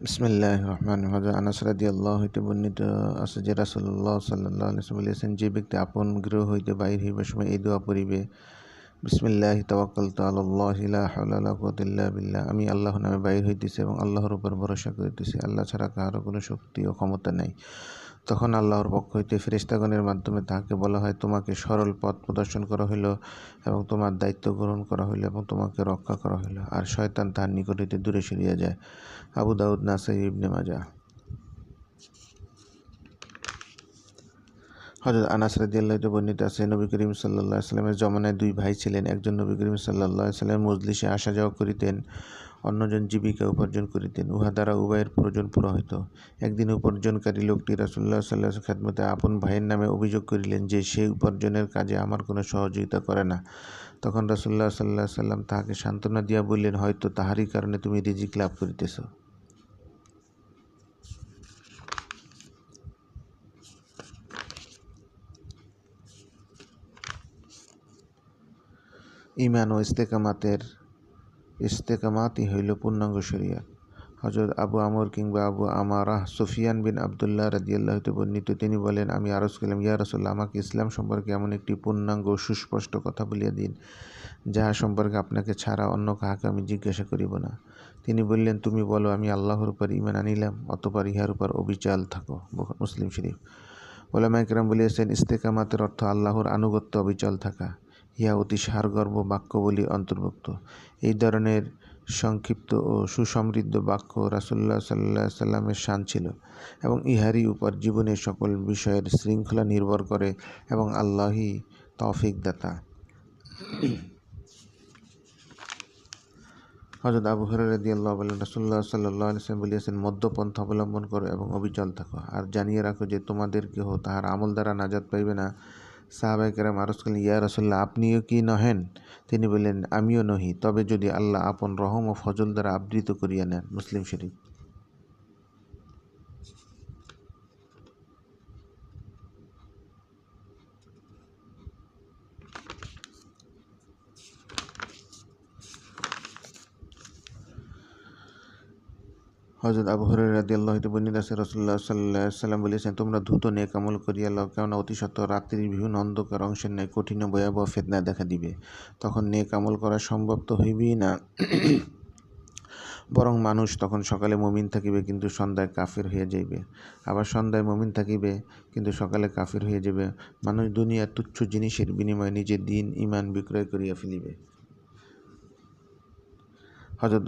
বিসমিল্লাহির রহমানির রহিম। আনাস রাদিয়াল্লাহু হইতে বর্ণিত আছে যে রাসূলুল্লাহ সাল্লাল্লাহু আলাইহি ওয়াসাল্লাম বলেছেন, যে ব্যক্তি আপন গৃহ হইতে বাহির হইবার সময় এই দোয়া পড়িবে, বিসমিল্লাহি তাওয়াক্কালতু আলাল্লাহি লা হাওলা ওয়ালা কুওয়াতা ইল্লা বিল্লাহ। আমি আল্লাহর নামে বাহির হইতেছি এবং আল্লাহর উপর ভরসা করিতেছি, আল্লাহ ছাড়া কাহারও কোনো শক্তি ও ক্ষমতা নাই। তখন আল্লাহর পক্ষ হইতে ফেরেশতাগণের মাধ্যমে তাহাকে বলা হয়, তোমাকে সরল পথ প্রদর্শন করা হইল এবং তোমার দায়িত্ব গ্রহণ করা হইল এবং তোমাকে রক্ষা করা হইল, আর শয়তান তাহার নিকট হইতে দূরে সরিয়া যায়। আবু দাউদ, নাসাই, ইবনে মাজাহ। হযরত আনাস রাদিয়াল্লাহু আনহু বর্ণিত আছে, নবী করিম সাল্লাল্লাহু আলাইহি ওয়াসাল্লামের জমানায় দুই ভাই ছিলেন। একজন নবী করিম সাল্লাল্লাহু আলাইহি ওয়াসাল্লামের মজলিসে আসা যাওয়া করিতেন, অন্যজন জীবিকা উপার্জন করিতেন। উহা দ্বারা উভয়ের প্রয়োজন পুরা হইত। একদিন উপার্জনকারী লোকটি রাসূলুল্লাহ সাল্লাল্লাহু আলাইহি ওয়াসাল্লামের খেদমতে আপন ভাইয়ের নামে অভিযোগ করিলেন যে, সে উপার্জনের কাজে আমার কোনো সহযোগিতা করে না। তখন রাসূলুল্লাহ সাল্লাল্লাহু আলাইহি ওয়াসাল্লাম তাহাকে সান্ত্বনা দিয়া বললেন, হয়তো তাহারই কারণে তুমি রিজিক লাভ করিতেছ। ঈমান ও ইস্তেকামাতই হইল পূর্ণাঙ্গ শরিয়াত। হযরত আবু আমর কিংবা আবু আমারাহ সুফিয়ান বিন আবদুল্লাহ রাদিয়াল্লাহু হতে বর্ণিত, তিনি বলেন, আমি আরজ করলাম, ইয়া রাসূলুল্লাহ, আমাকে ইসলাম সম্পর্কে এমন একটি পূর্ণাঙ্গ ও সুস্পষ্ট কথা বলিয়া দিন, যাহা সম্পর্কে আপনাকে ছাড়া অন্য কাহাকে আমি জিজ্ঞাসা করিব না। তিনি বললেন, তুমি বলো, আমি আল্লাহর উপর ঈমান আনিলাম, অতঃপর ইহার উপর অবিচল থাকো। মুসলিম শরীফ। উলামায়ে কেরাম বলিয়াছেন, ইস্তেকামাতের অর্থ আল্লাহর আনুগত্য অবিচল থাকা। ইহা অতি সারগর্ভ বাক্যবলী অন্তর্ভুক্ত। এই ধরনের সংক্ষিপ্ত ও সুসমৃদ্ধ বাক্য রাসূলুল্লাহ সাল্লাল্লাহু আলাইহি ওয়াসাল্লামের শান ছিল এবং ইহারই উপর জীবনের সকল বিষয়ের শৃঙ্খলা নির্ভর করে এবং আল্লাহই তৌফিক দাতা। হযরত আবু হুরায়রা রাদিয়াল্লাহু বলেন, রাসূলুল্লাহ সাল্লাল্লাহু আলাইহি ওয়াসাল্লাম বলিয়াছেন, মধ্যপন্থা অবলম্বন করো এবং অবিচল থাকো, আর জানিয়ে রাখো যে তোমাদের কেহ তাহার আমল দ্বারা নাজাত পাইবে না। সাহাবায়ে কেরাম আরজ করলেন, ইয়া রাসূলুল্লাহ, আপনিও কি নহেন? তিনি বললেন, আমিও নহি, তবে যদি আল্লাহ আপন রহম ও ফজল দ্বারা আবৃত করিয়া নেন। মুসলিম শরীফ। হযরত আবু হুরায়রা রাদিয়াল্লাহু হতে বর্ণিত আছে, রাসূলুল্লাহ সাল্লাল্লাহু আলাইহি ওয়াসাল্লাম বলেছেন, তোমরা দ্রুত নেক আমল করিয়া লও, কেননা অতি সত্বর রাত্রির বিভিন্ন অন্ধকার অংশের ন্যায় কঠিন ও ভয়াবহ ফিতনা দেখা দিবে। তখন নেক আমল করা সম্ভব তো হইবেই না, বরং মানুষ তখন সকালে মুমিন থাকিবে কিন্তু সন্ধ্যায় কাফির হইয়া যাইবে, আবার সন্ধ্যায় মুমিন থাকিবে কিন্তু সকালে কাফির হইয়া যাইবে। মানুষ দুনিয়ার তুচ্ছ জিনিসের বিনিময়ে নিজের দিন ঈমান বিক্রয় করিয়া ফেলিবে। হযরত